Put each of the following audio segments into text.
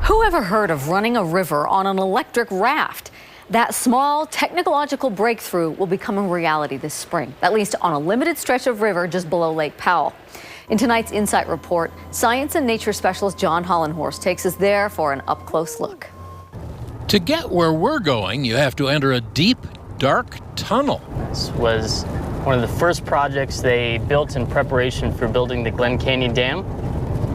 Who ever heard of running a river on an electric raft? That small technological breakthrough will become a reality this spring, at least on a limited stretch of river just below Lake Powell. In tonight's Insight Report, science and nature specialist John Hollenhorst takes us there for an up-close look. To get where we're going, you have to enter a deep, dark tunnel. This was one of the first projects they built in preparation for building the Glen Canyon Dam.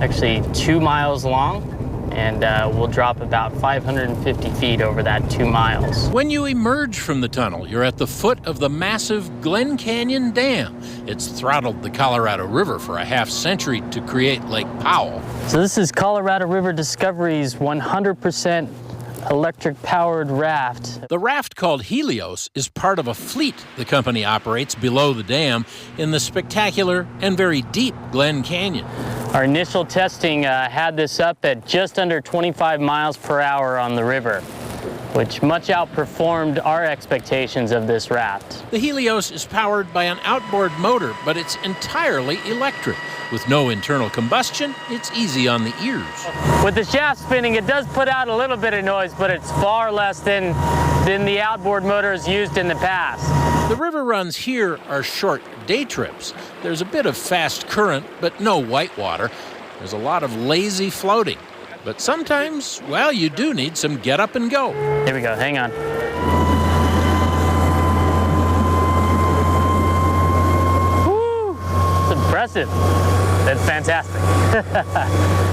Actually 2 miles long, and we'll drop about 550 feet over that 2 miles. When you emerge from the tunnel, you're at the foot of the massive Glen Canyon Dam. It's throttled the Colorado River for a half-century to create Lake Powell. So this is Colorado River Discovery's 100% electric-powered raft. The raft, called Helios, is part of a fleet the company operates below the dam in the spectacular and very deep Glen Canyon. Our initial testing had this up at just under 25 miles per hour on the river, which much outperformed our expectations of this raft. The Helios is powered by an outboard motor, but it's entirely electric. With no internal combustion, it's easy on the ears. With the shaft spinning, it does put out a little bit of noise, but it's far less than the outboard motors used in the past. The river runs here are short day trips. There's a bit of fast current, but no whitewater. There's a lot of lazy floating. But sometimes, well, you do need some get up and go. Here we go, hang on. Woo! It's impressive. That's fantastic.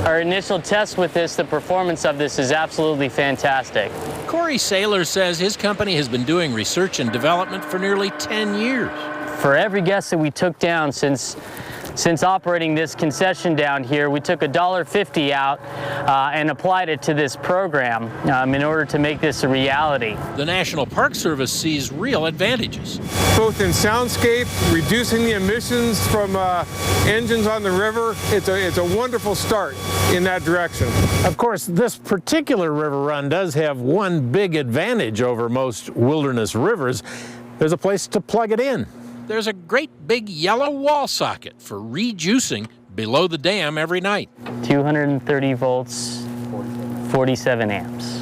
Our initial test with this, the performance of this is absolutely fantastic. Corey Saylor says his company has been doing research and development for nearly 10 years. For every guest that we took down since operating this concession down here, we took $1.50 out and applied it to this program in order to make this a reality. The National Park Service sees real advantages. Both in soundscape, reducing the emissions from engines on the river, it's a wonderful start in that direction. Of course, this particular river run does have one big advantage over most wilderness rivers. There's a place to plug it in. There's a great big yellow wall socket for rejuicing below the dam every night. 230 volts, 47 amps.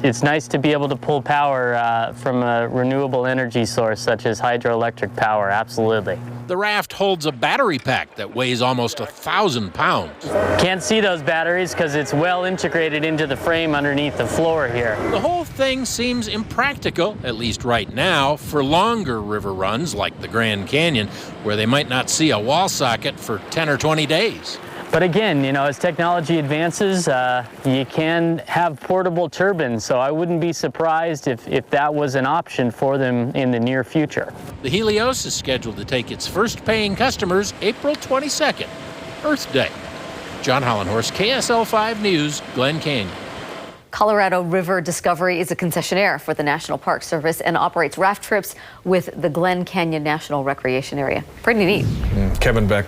It's nice to be able to pull power from a renewable energy source such as hydroelectric power, absolutely. The raft holds a battery pack that weighs almost 1,000 pounds. Can't see those batteries because it's well integrated into the frame underneath the floor here. The whole thing seems impractical, at least right now, for longer river runs like the Grand Canyon, where they might not see a wall socket for 10 or 20 days. But again, you know, as technology advances, you can have portable turbines, so I wouldn't be surprised if that was an option for them in the near future. The Helios is scheduled to take its first paying customers April 22nd, Earth Day. John Hollenhorst, KSL 5 News, Glen Canyon. Colorado River Discovery is a concessionaire for the National Park Service and operates raft trips with the Glen Canyon National Recreation Area. Pretty neat. Kevin Beck.